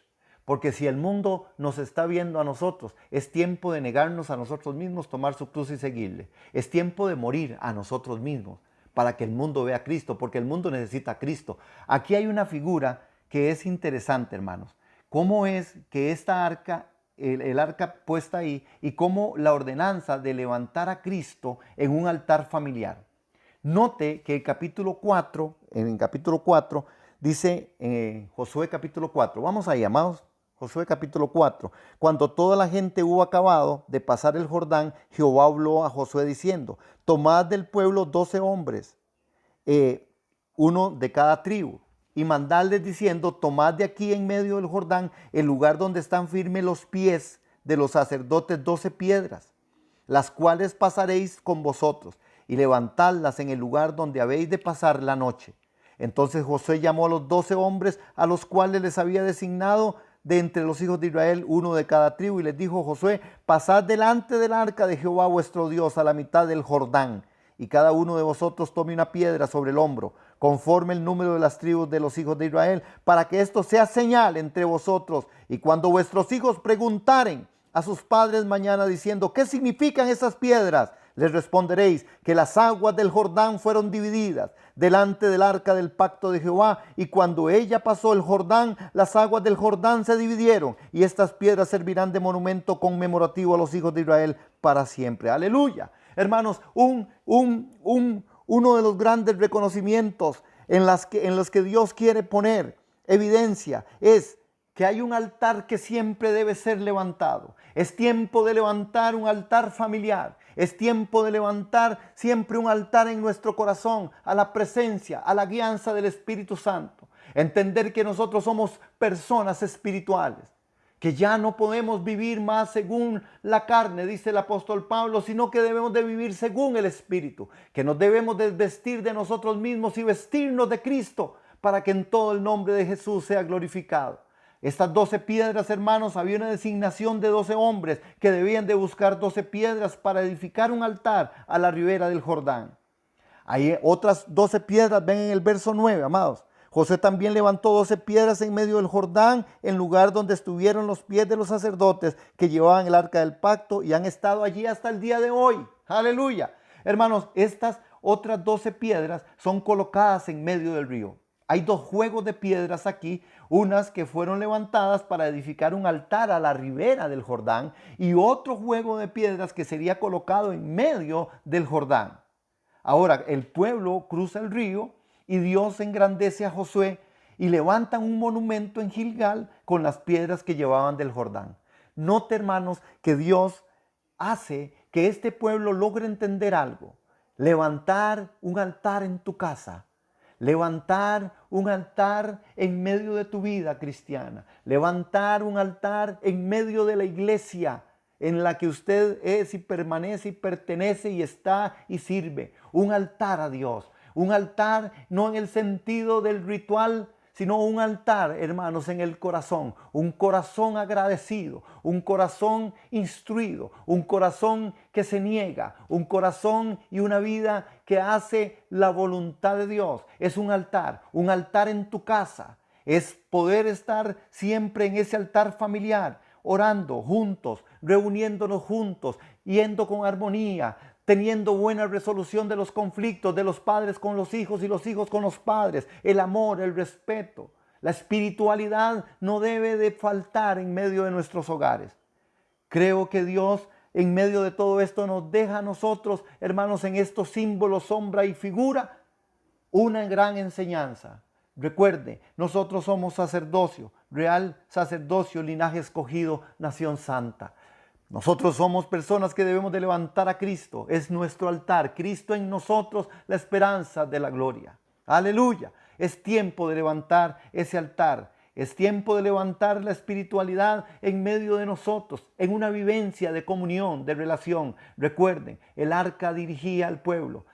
Porque si el mundo nos está viendo a nosotros, es tiempo de negarnos a nosotros mismos, tomar su cruz y seguirle. Es tiempo de morir a nosotros mismos para que el mundo vea a Cristo, porque el mundo necesita a Cristo. Aquí hay una figura que es interesante, hermanos. ¿Cómo es que esta arca, el arca puesta ahí, y cómo la ordenanza de levantar a Cristo en un altar familiar? Note que en capítulo 4, dice Josué capítulo 4, vamos ahí, amados. Josué capítulo 4. Cuando toda la gente hubo acabado de pasar el Jordán, Jehová habló a Josué diciendo, tomad del pueblo 12 hombres, uno de cada tribu, y mandadles diciendo, tomad de aquí en medio del Jordán el lugar donde están firmes los pies de los sacerdotes 12 piedras, las cuales pasaréis con vosotros, y levantadlas en el lugar donde habéis de pasar la noche. Entonces Josué llamó a los 12 hombres a los cuales les había designado de entre los hijos de Israel, uno de cada tribu, y les dijo Josué, pasad delante del arca de Jehová vuestro Dios a la mitad del Jordán, y cada uno de vosotros tome una piedra sobre el hombro, conforme el número de las tribus de los hijos de Israel, para que esto sea señal entre vosotros, y cuando vuestros hijos preguntaren a sus padres mañana diciendo, ¿qué significan esas piedras? Les responderéis que las aguas del Jordán fueron divididas delante del arca del pacto de Jehová, y cuando ella pasó el Jordán, las aguas del Jordán se dividieron, y estas piedras servirán de monumento conmemorativo a los hijos de Israel para siempre. Aleluya. Hermanos, uno de los grandes reconocimientos en los que Dios quiere poner evidencia es que hay un altar que siempre debe ser levantado. Es tiempo de levantar un altar familiar. Es tiempo de levantar siempre un altar en nuestro corazón a la presencia, a la guianza del Espíritu Santo. Entender que nosotros somos personas espirituales, que ya no podemos vivir más según la carne, dice el apóstol Pablo, sino que debemos de vivir según el Espíritu, que nos debemos desvestir de nosotros mismos y vestirnos de Cristo para que en todo el nombre de Jesús sea glorificado. Estas 12 piedras, hermanos, había una designación de 12 hombres que debían de buscar 12 piedras para edificar un altar a la ribera del Jordán. Hay otras 12 piedras, ven en el verso 9, amados. Josué también levantó 12 piedras en medio del Jordán, en lugar donde estuvieron los pies de los sacerdotes que llevaban el arca del pacto y han estado allí hasta el día de hoy. Aleluya. Hermanos, estas otras 12 piedras son colocadas en medio del río. Hay dos juegos de piedras aquí, unas que fueron levantadas para edificar un altar a la ribera del Jordán y otro juego de piedras que sería colocado en medio del Jordán. Ahora el pueblo cruza el río y Dios engrandece a Josué y levantan un monumento en Gilgal con las piedras que llevaban del Jordán. Note, hermanos, que Dios hace que este pueblo logre entender algo. Levantar un altar en tu casa. Levantar un altar en medio de tu vida cristiana. Levantar un altar en medio de la iglesia en la que usted es y permanece y pertenece y está y sirve. Un altar a Dios. Un altar no en el sentido del ritual, sino un altar, hermanos, en el corazón. Un corazón agradecido, un corazón instruido, un corazón que se niega, un corazón y una vida que hace la voluntad de Dios. Es un altar en tu casa. Es poder estar siempre en ese altar familiar, orando juntos, reuniéndonos juntos, yendo con armonía, teniendo buena resolución de los conflictos de los padres con los hijos y los hijos con los padres, el amor, el respeto. La espiritualidad no debe de faltar en medio de nuestros hogares. Creo que Dios en medio de todo esto nos deja a nosotros, hermanos, en estos símbolos, sombra y figura, una gran enseñanza. Recuerde, nosotros somos sacerdocio, real sacerdocio, linaje escogido, nación santa. Nosotros somos personas que debemos de levantar a Cristo. Es nuestro altar. Cristo en nosotros, la esperanza de la gloria. Aleluya. Es tiempo de levantar ese altar. Es tiempo de levantar la espiritualidad en medio de nosotros, en una vivencia de comunión, de relación. Recuerden, el arca dirigía al pueblo.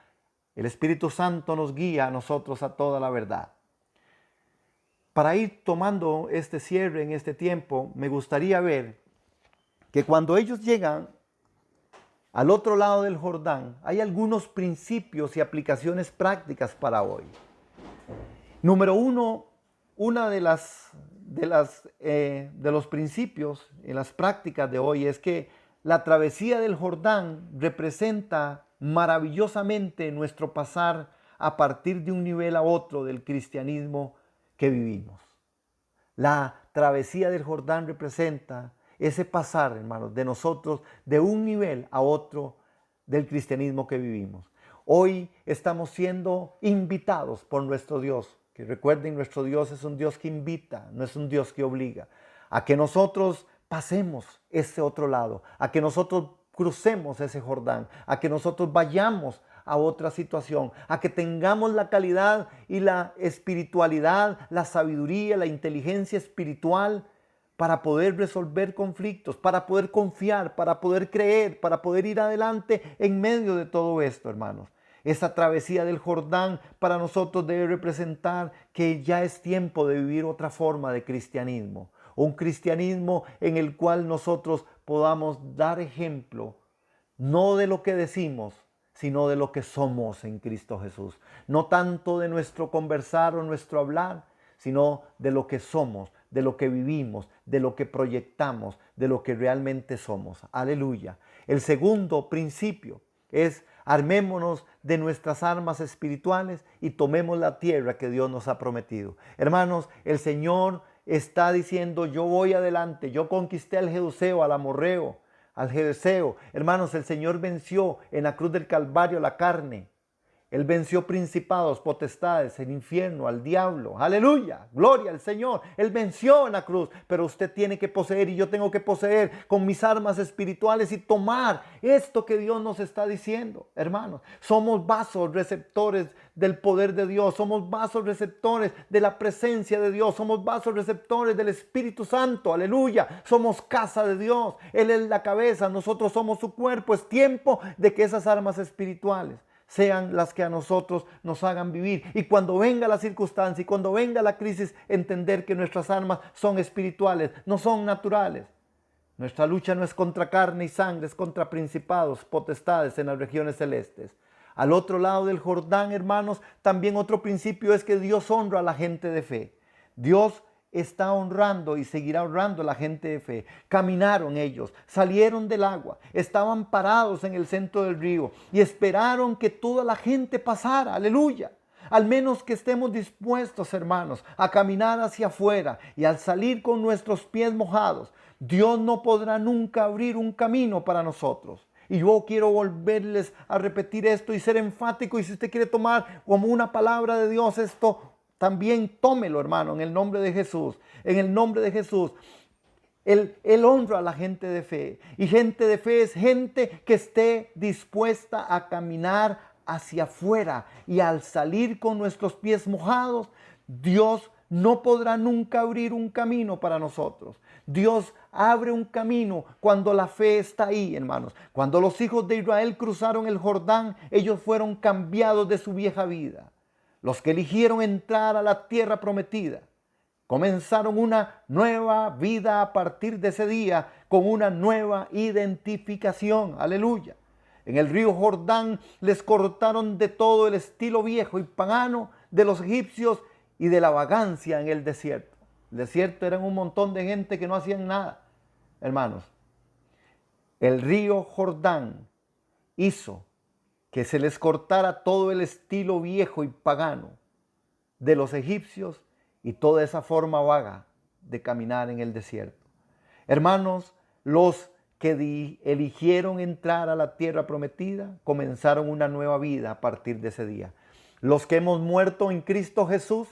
El Espíritu Santo nos guía a nosotros a toda la verdad. Para ir tomando este cierre en este tiempo, me gustaría ver que cuando ellos llegan al otro lado del Jordán, hay algunos principios y aplicaciones prácticas para hoy. Número uno, una de los principios en las prácticas de hoy es que la travesía del Jordán representa maravillosamente nuestro pasar a partir de un nivel a otro del cristianismo que vivimos. La travesía del Jordán representa ese pasar, hermanos, de nosotros de un nivel a otro del cristianismo que vivimos. Hoy estamos siendo invitados por nuestro Dios, que recuerden, nuestro Dios es un Dios que invita, no es un Dios que obliga, a que nosotros pasemos ese otro lado, a que nosotros crucemos ese Jordán, a que nosotros vayamos a otra situación, a que tengamos la calidad y la espiritualidad, la sabiduría, la inteligencia espiritual para poder resolver conflictos, para poder confiar, para poder creer, para poder ir adelante en medio de todo esto, hermanos. Esa travesía del Jordán para nosotros debe representar que ya es tiempo de vivir otra forma de cristianismo. Un cristianismo en el cual nosotros podamos dar ejemplo, no de lo que decimos, sino de lo que somos en Cristo Jesús. No tanto de nuestro conversar o nuestro hablar, sino de lo que somos, de lo que vivimos, de lo que proyectamos, de lo que realmente somos. Aleluya. El segundo principio es: armémonos de nuestras armas espirituales y tomemos la tierra que Dios nos ha prometido. Hermanos, el Señor está diciendo: yo voy adelante, yo conquisté al Jebuseo, al Amorreo, al Jebuseo. Hermanos, el Señor venció en la cruz del Calvario la carne. Él venció principados, potestades, el infierno, al diablo. Aleluya, gloria al Señor. Él venció en la cruz, pero usted tiene que poseer y yo tengo que poseer con mis armas espirituales y tomar esto que Dios nos está diciendo. Hermanos, somos vasos receptores del poder de Dios, somos vasos receptores de la presencia de Dios, somos vasos receptores del Espíritu Santo. Aleluya, somos casa de Dios. Él es la cabeza, nosotros somos su cuerpo. Es tiempo de que esas armas espirituales sean las que a nosotros nos hagan vivir. Y cuando venga la circunstancia y cuando venga la crisis, entender que nuestras armas son espirituales, no son naturales. Nuestra lucha no es contra carne y sangre, es contra principados, potestades en las regiones celestes. Al otro lado del Jordán, hermanos, también otro principio es que Dios honra a la gente de fe. Dios está honrando y seguirá honrando a la gente de fe. Caminaron ellos, salieron del agua, estaban parados en el centro del río y esperaron que toda la gente pasara. Aleluya. Al menos que estemos dispuestos, hermanos, a caminar hacia afuera y al salir con nuestros pies mojados, Dios no podrá nunca abrir un camino para nosotros. Y yo quiero volverles a repetir esto y ser enfático. Y si usted quiere tomar como una palabra de Dios esto, también tómelo, hermano, en el nombre de Jesús. En el nombre de Jesús. Él honra a la gente de fe. Y gente de fe es gente que esté dispuesta a caminar hacia afuera. Y al salir con nuestros pies mojados, Dios no podrá nunca abrir un camino para nosotros. Dios abre un camino cuando la fe está ahí, hermanos. Cuando los hijos de Israel cruzaron el Jordán, ellos fueron cambiados de su vieja vida. Los que eligieron entrar a la tierra prometida comenzaron una nueva vida a partir de ese día, con una nueva identificación. Aleluya. En el río Jordán les cortaron de todo el estilo viejo y pagano de los egipcios y de la vagancia en el desierto. El desierto eran un montón de gente que no hacían nada. Hermanos, el río Jordán hizo que se les cortara todo el estilo viejo y pagano de los egipcios y toda esa forma vaga de caminar en el desierto. Hermanos, los que eligieron entrar a la tierra prometida comenzaron una nueva vida a partir de ese día. Los que hemos muerto en Cristo Jesús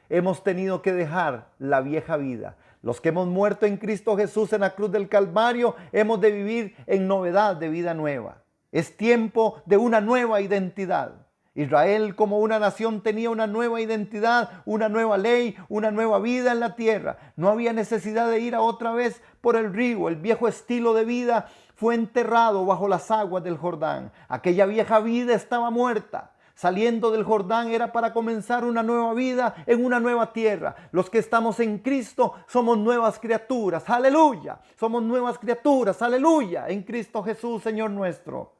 hemos tenido que dejar la vieja vida. Los que hemos muerto en Cristo Jesús en la cruz del Calvario hemos de vivir en novedad de vida nueva. Es tiempo de una nueva identidad. Israel como una nación tenía una nueva identidad, una nueva ley, una nueva vida en la tierra. No había necesidad de ir a otra vez por el río. El viejo estilo de vida fue enterrado bajo las aguas del Jordán. Aquella vieja vida estaba muerta. Saliendo del Jordán era para comenzar una nueva vida en una nueva tierra. Los que estamos en Cristo somos nuevas criaturas. ¡Aleluya! Somos nuevas criaturas. ¡Aleluya! En Cristo Jesús, Señor nuestro.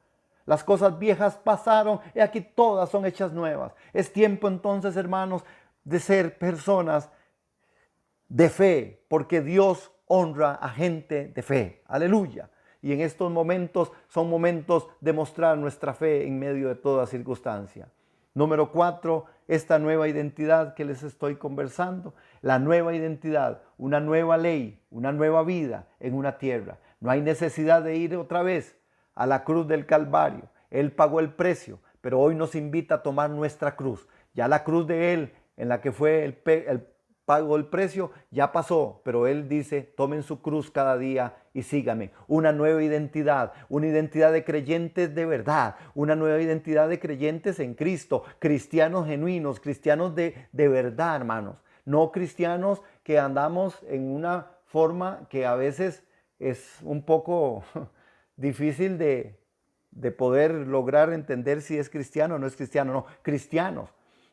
Las cosas viejas pasaron y aquí todas son hechas nuevas. Es tiempo entonces, hermanos, de ser personas de fe, porque Dios honra a gente de fe. Aleluya. Y en estos momentos son momentos de mostrar nuestra fe en medio de toda circunstancia. Número 4, esta nueva identidad que les estoy conversando. La nueva identidad, una nueva ley, una nueva vida en una tierra. No hay necesidad de ir otra vez a la cruz del Calvario. Él pagó el precio, pero hoy nos invita a tomar nuestra cruz. Ya la cruz de Él, en la que fue el pago el precio, ya pasó, pero Él dice, tomen su cruz cada día y síganme. Una nueva identidad, una identidad de creyentes de verdad, una nueva identidad de creyentes en Cristo, cristianos genuinos, cristianos de verdad, hermanos. No cristianos que andamos en una forma que a veces es un poco difícil de poder lograr entender si es cristiano o no es cristiano. No, cristianos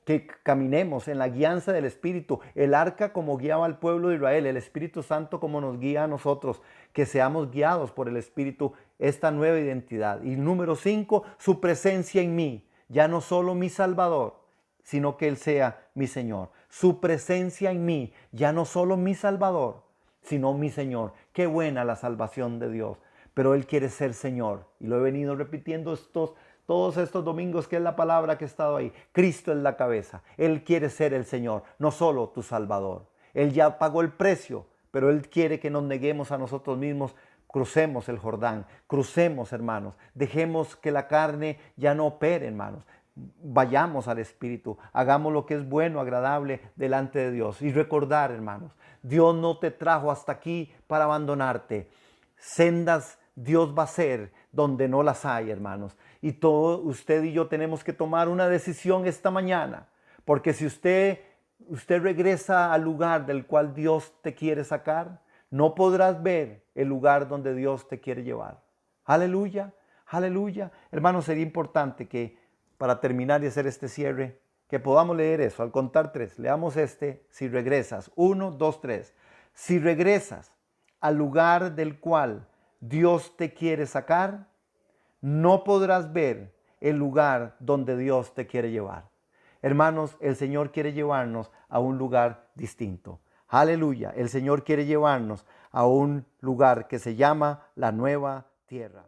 que caminemos en la guianza del Espíritu, el arca como guiaba al pueblo de Israel, el Espíritu Santo como nos guía a nosotros, que seamos guiados por el Espíritu, esta nueva identidad. Y número 5, su presencia en mí, ya no solo mi Salvador, sino que Él sea mi Señor. Su presencia en mí, ya no solo mi Salvador, sino mi Señor. Qué buena la salvación de Dios. Pero Él quiere ser Señor. Y lo he venido repitiendo todos estos domingos, que es la palabra que ha estado ahí. Cristo es la cabeza. Él quiere ser el Señor, no solo tu Salvador. Él ya pagó el precio, pero Él quiere que nos neguemos a nosotros mismos. Crucemos el Jordán, crucemos, hermanos. Dejemos que la carne ya no opere, hermanos. Vayamos al Espíritu, hagamos lo que es bueno, agradable delante de Dios. Y recordar, hermanos, Dios no te trajo hasta aquí para abandonarte. Sendas Dios va a ser donde no las hay, hermanos. Y todo usted y yo tenemos que tomar una decisión esta mañana. Porque si usted regresa al lugar del cual Dios te quiere sacar, no podrás ver el lugar donde Dios te quiere llevar. Aleluya, aleluya. Hermanos, sería importante que para terminar y hacer este cierre, que podamos leer eso. Al contar 3, leamos si regresas. 1, 2, 3. Si regresas al lugar del cual Dios te quiere sacar, no podrás ver el lugar donde Dios te quiere llevar. Hermanos, el Señor quiere llevarnos a un lugar distinto. Aleluya, el Señor quiere llevarnos a un lugar que se llama la nueva tierra.